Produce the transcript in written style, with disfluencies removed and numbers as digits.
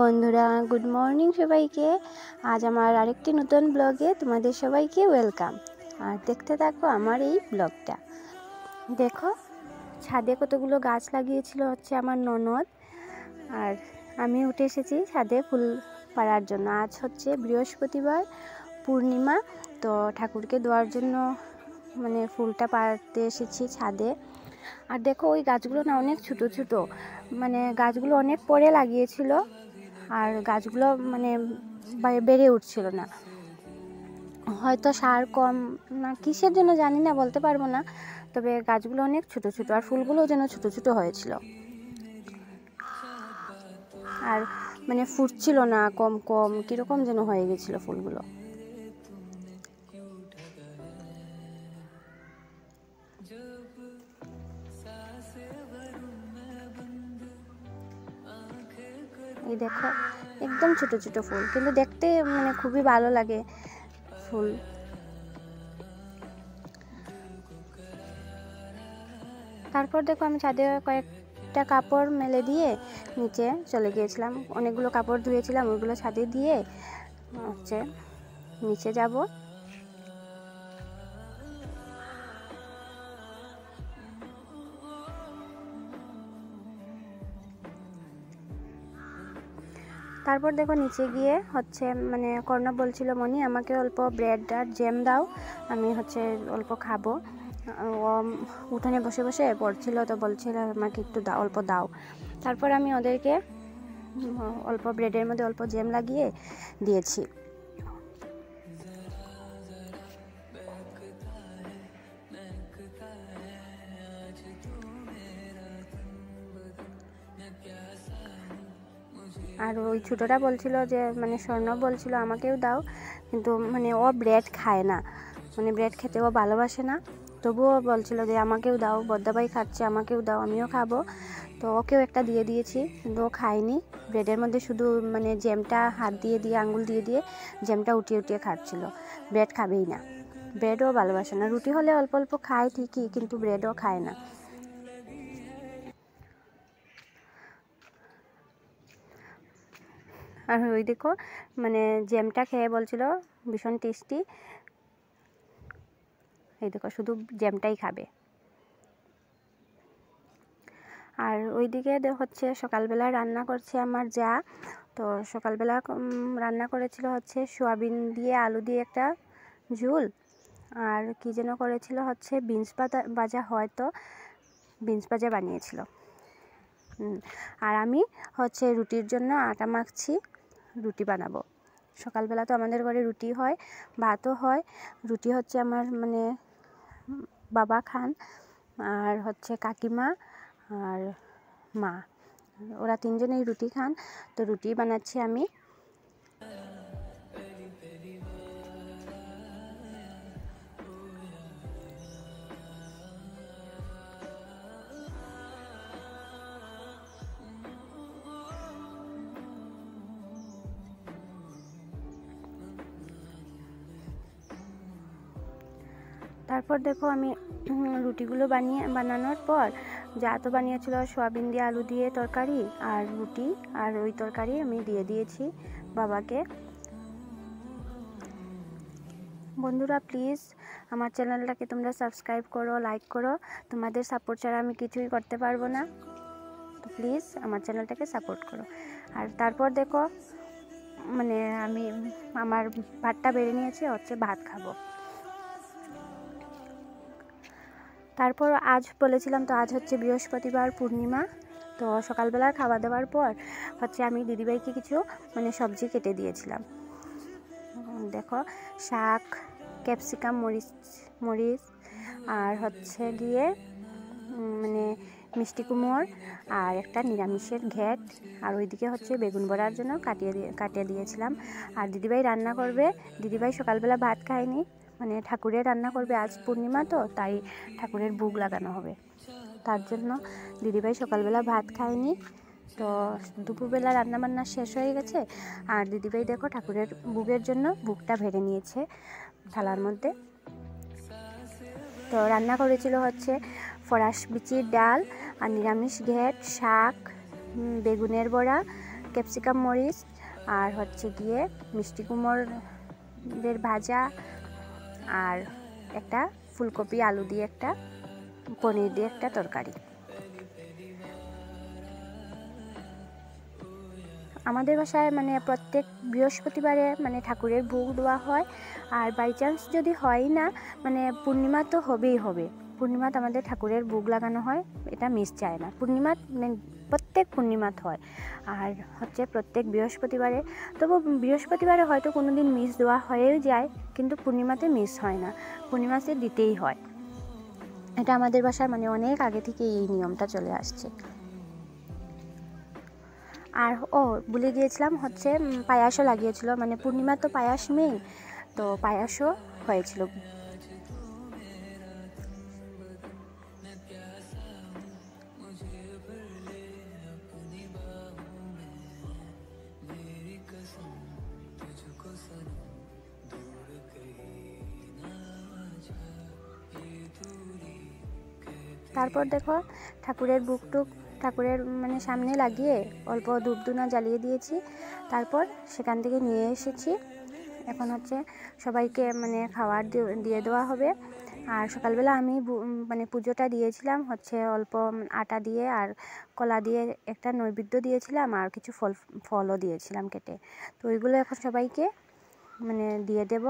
বন্ধুরা, good morning সবাইকে। আজ আমার আরেকটি নতুন ব্লগে তোমাদের সবাইকে ওয়েলকাম। আর দেখতে থাকো আমার এই ব্লগটা। দেখো ছাদে কতগুলো গাছ লাগিয়েছিল হচ্ছে আমার ননদ, আর আমি উঠে এসেছি ছাদে ফুল পাড়ার জন্য। আজ হচ্ছে বৃহস্পতিবার, পূর্ণিমা, তো ঠাকুরকে দেওয়ার জন্য ফুলটা পাড়তে এসেছি ছাদে। আর দেখো ওই গাছগুলো না অনেক ছোটো ছোটো, গাছগুলো অনেক পরে লাগিয়েছিল, আর গাছগুলো বেড়ে উঠছিল না। হয়তো সার কম না কিসের জন্য জানি না, বলতে পারবো না, তবে গাছগুলো অনেক ছোটো ছোটো আর ফুলগুলোও যেন ছোটো ছোটো হয়েছিল, আর ফুটছিল না, কম কম কীরকম যেন হয়ে গেছিলো ফুলগুলো। এই দেখো একদম ছোট ছোট ফুল, কিন্তু দেখতে খুবই ভালো লাগে ফুল। তারপর দেখো আমি ছাদে কয়েকটা কাপড় মেলে দিয়ে নিচে চলে গিয়েছিলাম। অনেকগুলো কাপড় ধুয়েছিলাম, ওইগুলো ছাদে দিয়ে হচ্ছে নিচে যাব। তারপর দেখো নিচে গিয়ে হচ্ছে কর্ণব বলছিল, মনি আমাকে অল্প ব্রেড আর জ্যাম দাও, আমি হচ্ছে অল্প খাবো। ও উঠানে বসে বসে পড়ছিল, তো বলছিল আমাকে একটু দাও, অল্প দাও। তারপর আমি ওদেরকে অল্প ব্রেডের মধ্যে অল্প জ্যাম লাগিয়ে দিয়েছি। আর ওই ছোটোটা বলছিল যে স্বর্ণ বলছিল আমাকেও দাও, কিন্তু ও ব্রেড খায় না, ব্রেড খেতে ও ভালোবাসে না, তবুও বলছিল যে আমাকেও দাও, বদ্দাবাই খাচ্ছে আমাকেও দাও, আমিও খাবো। তো ওকেও একটা দিয়ে দিয়েছি, কিন্তু ও খায়নি। ব্রেডের মধ্যে শুধু জ্যামটা হাত দিয়ে দিয়ে আঙ্গুল দিয়ে দিয়ে জ্যামটা উঠিয়ে উঠিয়ে খাচ্ছিল, ব্রেড খাবেই না। ব্রেডও ভালোবাসে না, রুটি হলে অল্প অল্প খায় ঠিকই, কিন্তু ব্রেডও খায় না। আর ওই দেখো জ্যামটা খেয়ে বলছিল ভীষণ টেস্টি। এই দেখো শুধু জ্যামটাই খাবে। আর ওইদিকে হচ্ছে সকালবেলা রান্না করছে আমার যা। তো সকালবেলা রান্না করেছিল হচ্ছে সোয়াবিন দিয়ে আলু দিয়ে একটা ঝোল, আর কি যেন করেছিল হচ্ছে বিনস ভাজা, হয়তো বিনস ভাজা বানিয়েছিল। আর আমি হচ্ছে রুটির জন্য আটা মাখছি, রুটি বানাবো। সকালবেলা তো আমাদের ঘরে রুটি হয়, ভাতও হয়। রুটি হচ্ছে আমার বাবা খান, আর হচ্ছে কাকিমা আর মা, ওরা তিনজনেই রুটি খান, তো রুটি বানাচ্ছি আমি। তারপর দেখো আমি রুটিগুলো বানানোর পর যা তো বানিয়েছিল সোয়াবিন দিয়ে আলু দিয়ে তরকারি আর রুটি, আর ওই তরকারি আমি দিয়ে দিয়েছি বাবাকে। বন্ধুরা প্লিজ আমার চ্যানেলটাকে তোমরা সাবস্ক্রাইব করো, লাইক করো, তোমাদের সাপোর্ট ছাড়া আমি কিছুই করতে পারবো না, তো প্লিজ আমার চ্যানেলটাকে সাপোর্ট করো। আর তারপর দেখো আমি আমার ভাতটা বেড়ে নিয়েছি, হচ্ছে ভাত খাবো। তারপর আজ বলেছিলাম তো, আজ হচ্ছে বৃহস্পতিবার, পূর্ণিমা, তো সকালবেলা খাওয়া দাওয়ার পর হচ্ছে আমি দিদিভাইকে কিছু সবজি কেটে দিয়েছিলাম। দেখো শাক, ক্যাপসিকাম, মরিচ আর হচ্ছে গিয়ে মিষ্টি কুমড় আর একটা নিরামিষের ঘ্যাট, আর ওইদিকে হচ্ছে বেগুন বড়ার জন্য কাটিয়ে দিয়েছিলাম। আর দিদিভাই রান্না করবে, দিদিভাই সকালবেলা ভাত খায়নি, ঠাকুরের রান্না করবে, আজ পূর্ণিমা তো তাই ঠাকুরের ভোগ লাগানো হবে, তার জন্য দিদিভাই সকালবেলা ভাত খায়নি। তো দুপুরবেলা রান্নাবান্না শেষ হয়ে গেছে, আর দিদিভাই দেখো ঠাকুরের ভোগের জন্য ভোগটা ভেড়ে নিয়েছে থালার মধ্যে। তো রান্না করেছিল হচ্ছে ফরাস বিচির ডাল আর নিরামিষ ঘ্যাট, শাক, বেগুনের বড়া, ক্যাপসিকাম মরিচ, আর হচ্ছে গিয়ে মিষ্টি কুমড়ের ভাজা, আর একটা ফুলকপি আলু দিয়ে একটা পনির দিয়ে একটা তরকারি। আমাদের বাসায় মানে প্রত্যেক বৃহস্পতিবারে মানে ঠাকুরের ভোগ দেওয়া হয়। আর বাই চান্স যদি হয় না, মানে পূর্ণিমা তো হবেই হবে, পূর্ণিমাতে আমাদের ঠাকুরের ভোগ লাগানো হয়, এটা মিস যায় না। পূর্ণিমা মানে প্রত্যেক পূর্ণিমাত হয়, আর হচ্ছে প্রত্যেক বৃহস্পতিবারে। তবু বৃহস্পতিবারে হয়তো কোনো দিন মিস দেওয়া হয়েও যায়, কিন্তু পূর্ণিমাতে মিস হয় না, পূর্ণিমাতে দিতেই হয়। এটা আমাদের বাসায় মানে অনেক আগে থেকে এই নিয়মটা চলে আসছে। আর ভুলে গিয়েছিলাম, হচ্ছে পায়াসও লাগিয়েছিল, মানে পূর্ণিমা তো পায়াস মেইন, তো পায়াসও হয়েছিল। তারপর দেখো ঠাকুরের বুকটুক ঠাকুরের মানে সামনে লাগিয়ে অল্প ধূপধুনা জ্বালিয়ে দিয়েছি। তারপর সেখান থেকে নিয়ে এসেছি। এখন হচ্ছে সবাইকে মানে খাবার দিয়ে দেওয়া হবে। আর সকালবেলা আমি মানে পুজোটা দিয়েছিলাম হচ্ছে অল্প আটা দিয়ে আর কলা দিয়ে একটা নৈবেদ্য দিয়েছিলাম, আর কিছু ফলও দিয়েছিলাম কেটে। তো ওইগুলো এখন সবাইকে মানে দিয়ে দেব।